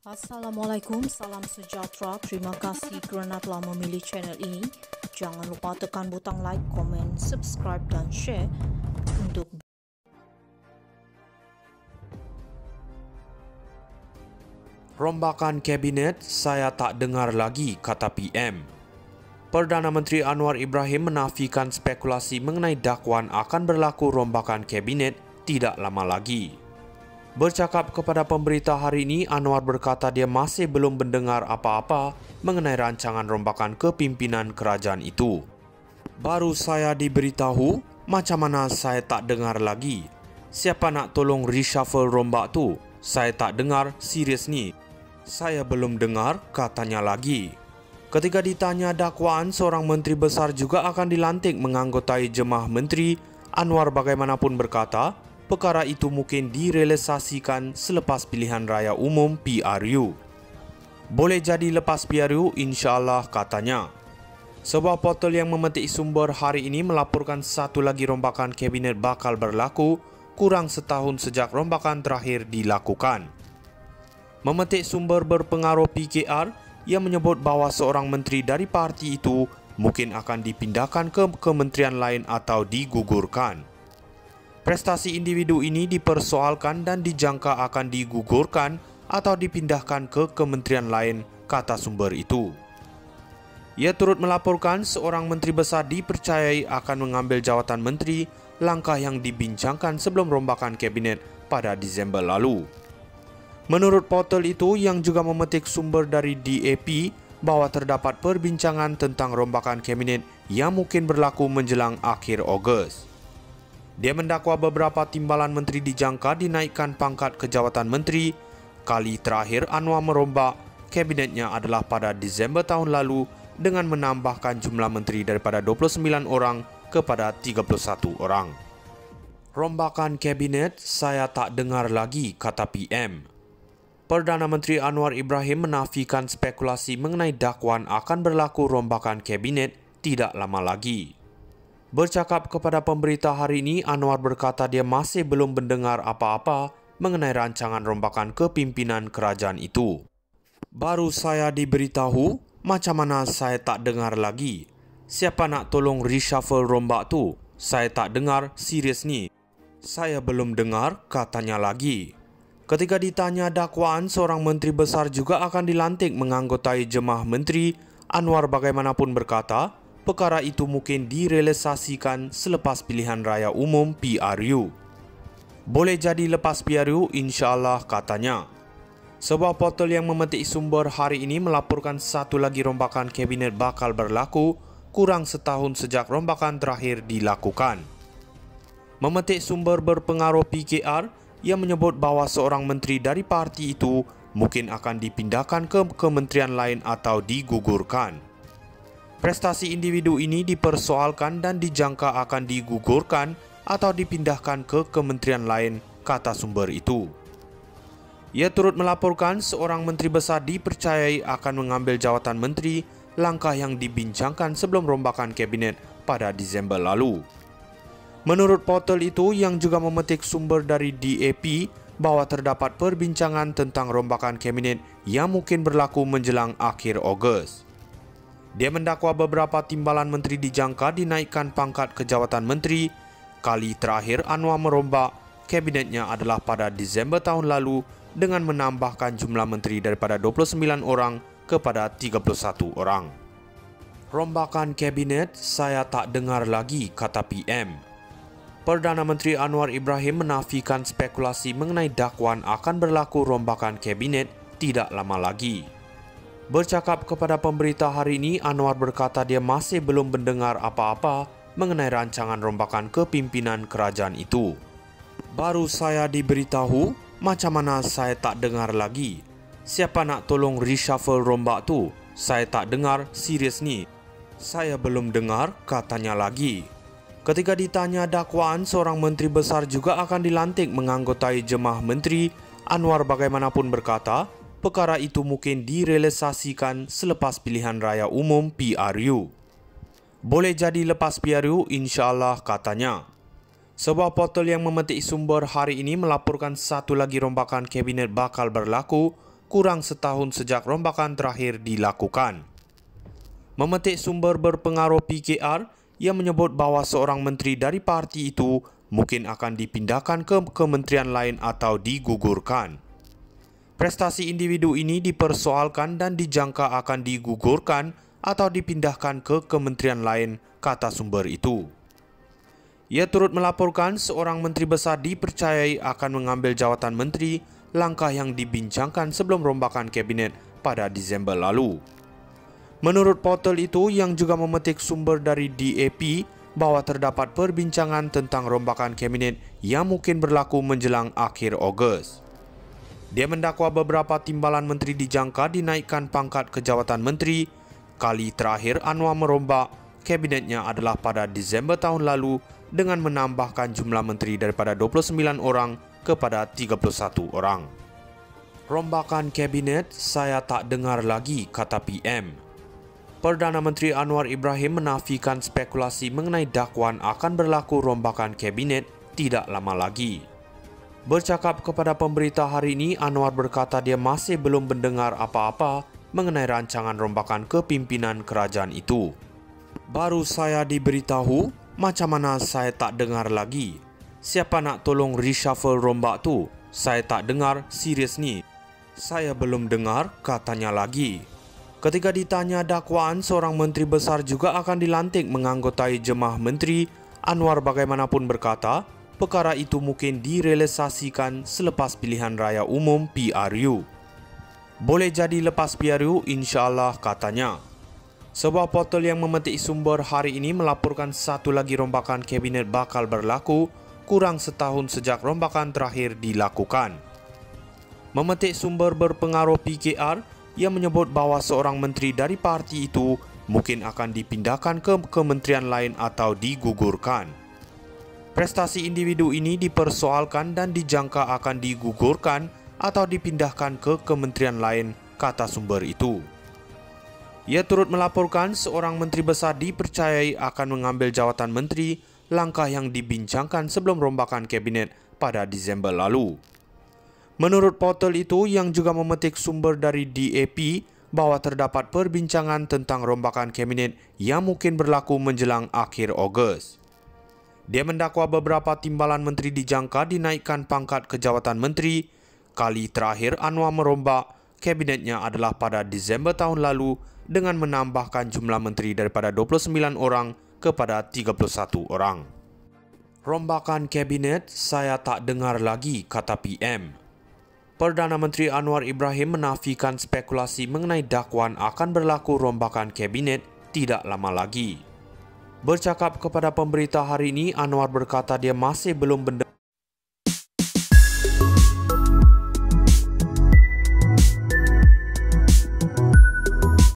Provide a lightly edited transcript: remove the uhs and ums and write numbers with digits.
Assalamualaikum, salam sejahtera. Terima kasih kerana telah memilih channel ini. Jangan lupa tekan butang like, komen, subscribe dan share untuk Rombakan Kabinet, saya tak dengar lagi, kata PM. Perdana Menteri Anwar Ibrahim menafikan spekulasi mengenai dakwaan akan berlaku rombakan Kabinet tidak lama lagi. Bercakap kepada pemberita hari ini, Anwar berkata dia masih belum mendengar apa-apa mengenai rancangan rombakan kepimpinan kerajaan itu. Baru saya diberitahu, macam mana saya tak dengar lagi. Siapa nak tolong reshuffle rombak tu? Saya tak dengar, serius ni. Saya belum dengar, katanya lagi. Ketika ditanya dakwaan, seorang menteri besar juga akan dilantik menganggotai jemaah menteri, Anwar bagaimanapun berkata, perkara itu mungkin direalisasikan selepas pilihan raya umum PRU. Boleh jadi lepas PRU, insyaAllah, katanya. Sebuah portal yang memetik sumber hari ini melaporkan satu lagi rombakan kabinet bakal berlaku kurang setahun sejak rombakan terakhir dilakukan. Memetik sumber berpengaruh PKR yang menyebut bahawa seorang menteri dari parti itu mungkin akan dipindahkan ke kementerian lain atau digugurkan. Prestasi individu ini dipersoalkan dan dijangka akan digugurkan atau dipindahkan ke kementerian lain, kata sumber itu. Ia turut melaporkan seorang menteri besar dipercayai akan mengambil jawatan menteri, langkah yang dibincangkan sebelum rombakan kabinet pada Disember lalu. Menurut portal itu yang juga memetik sumber dari DAP bahawa terdapat perbincangan tentang rombakan kabinet yang mungkin berlaku menjelang akhir Ogos. Dia mendakwa beberapa timbalan menteri dijangka dinaikkan pangkat ke jawatan menteri. Kali terakhir Anwar merombak kabinetnya adalah pada Disember tahun lalu dengan menambahkan jumlah menteri daripada 29 orang kepada 31 orang. Rombakan kabinet, saya tak dengar lagi, kata PM. Perdana Menteri Anwar Ibrahim menafikan spekulasi mengenai dakwaan akan berlaku rombakan kabinet tidak lama lagi. Bercakap kepada pemberita hari ini, Anwar berkata dia masih belum mendengar apa-apa mengenai rancangan rombakan kepimpinan kerajaan itu. Baru saya diberitahu, macam mana saya tak dengar lagi. Siapa nak tolong reshuffle rombak tu? Saya tak dengar, serius ni. Saya belum dengar, katanya lagi. Ketika ditanya dakwaan, seorang menteri besar juga akan dilantik menganggotai jemaah menteri, Anwar bagaimanapun berkata, perkara itu mungkin direalisasikan selepas pilihan raya umum PRU. Boleh jadi lepas PRU, insyaAllah, katanya. Sebuah portal yang memetik sumber hari ini melaporkan satu lagi rombakan kabinet bakal berlaku kurang setahun sejak rombakan terakhir dilakukan. Memetik sumber berpengaruh PKR yang menyebut bahawa seorang menteri dari parti itu mungkin akan dipindahkan ke kementerian lain atau digugurkan. Prestasi individu ini dipersoalkan dan dijangka akan digugurkan atau dipindahkan ke kementerian lain, kata sumber itu. Ia turut melaporkan seorang menteri besar dipercayai akan mengambil jawatan menteri, langkah yang dibincangkan sebelum rombakan kabinet pada Disember lalu. Menurut portal itu yang juga memetik sumber dari DAP bahawa terdapat perbincangan tentang rombakan kabinet yang mungkin berlaku menjelang akhir Ogos. Dia mendakwa beberapa timbalan menteri dijangka dinaikkan pangkat ke jawatan menteri. Kali terakhir Anwar merombak kabinetnya adalah pada Disember tahun lalu dengan menambahkan jumlah menteri daripada 29 orang kepada 31 orang. Rombakan kabinet, saya tak dengar lagi, kata PM. Perdana Menteri Anwar Ibrahim menafikan spekulasi mengenai dakwaan akan berlaku rombakan kabinet tidak lama lagi. Bercakap kepada pemberita hari ini, Anwar berkata dia masih belum mendengar apa-apa mengenai rancangan rombakan kepimpinan kerajaan itu. Baru saya diberitahu, macam mana saya tak dengar lagi. Siapa nak tolong reshuffle rombak tu? Saya tak dengar, serius ni. Saya belum dengar, katanya lagi. Ketika ditanya dakwaan, seorang menteri besar juga akan dilantik menganggotai jemaah menteri, Anwar bagaimanapun berkata, perkara itu mungkin direalisasikan selepas pilihan raya umum PRU. Boleh jadi lepas PRU, insyaAllah, katanya. Sebuah portal yang memetik sumber hari ini melaporkan satu lagi rombakan kabinet bakal berlaku kurang setahun sejak rombakan terakhir dilakukan. Memetik sumber berpengaruh PKR yang menyebut bahawa seorang menteri dari parti itu mungkin akan dipindahkan ke kementerian lain atau digugurkan. Prestasi individu ini dipersoalkan dan dijangka akan digugurkan atau dipindahkan ke kementerian lain, kata sumber itu. Ia turut melaporkan seorang menteri besar dipercayai akan mengambil jawatan menteri, langkah yang dibincangkan sebelum rombakan kabinet pada Disember lalu. Menurut portal itu yang juga memetik sumber dari DAP bahawa terdapat perbincangan tentang rombakan kabinet yang mungkin berlaku menjelang akhir Ogos. Dia mendakwa beberapa timbalan menteri dijangka dinaikkan pangkat ke jawatan menteri. Kali terakhir Anwar merombak kabinetnya adalah pada Disember tahun lalu dengan menambahkan jumlah menteri daripada 29 orang kepada 31 orang. Rombakan kabinet saya tak dengar lagi, kata PM. Perdana Menteri Anwar Ibrahim menafikan spekulasi mengenai dakwaan akan berlaku rombakan kabinet tidak lama lagi. Bercakap kepada pemberita hari ini, Anwar berkata dia masih belum mendengar apa-apa mengenai rancangan rombakan kepimpinan kerajaan itu. Baru saya diberitahu, macam mana saya tak dengar lagi. Siapa nak tolong reshuffle rombak tu? Saya tak dengar, serius ni. Saya belum dengar, katanya lagi. Ketika ditanya dakwaan seorang menteri besar juga akan dilantik menganggotai jemaah menteri, Anwar bagaimanapun berkata, perkara itu mungkin direalisasikan selepas pilihan raya umum PRU. Boleh jadi lepas PRU, insya-Allah, katanya. Sebuah portal yang memetik sumber hari ini melaporkan satu lagi rombakan kabinet bakal berlaku kurang setahun sejak rombakan terakhir dilakukan. Memetik sumber berpengaruh PKR yang menyebut bahawa seorang menteri dari parti itu mungkin akan dipindahkan ke kementerian lain atau digugurkan. Prestasi individu ini dipersoalkan dan dijangka akan digugurkan atau dipindahkan ke kementerian lain, kata sumber itu. Ia turut melaporkan seorang menteri besar dipercayai akan mengambil jawatan menteri, langkah yang dibincangkan sebelum rombakan kabinet pada Disember lalu. Menurut portal itu yang juga memetik sumber dari DAP bahawa terdapat perbincangan tentang rombakan kabinet yang mungkin berlaku menjelang akhir Ogos. Dia mendakwa beberapa timbalan menteri dijangka dinaikkan pangkat ke jawatan menteri. Kali terakhir Anwar merombak kabinetnya adalah pada Disember tahun lalu dengan menambahkan jumlah menteri daripada 29 orang kepada 31 orang. Rombakan kabinet saya tak dengar lagi, kata PM. Perdana Menteri Anwar Ibrahim menafikan spekulasi mengenai dakwaan akan berlaku rombakan kabinet tidak lama lagi. Bercakap kepada pemberita hari ini, Anwar berkata dia masih belum mendengar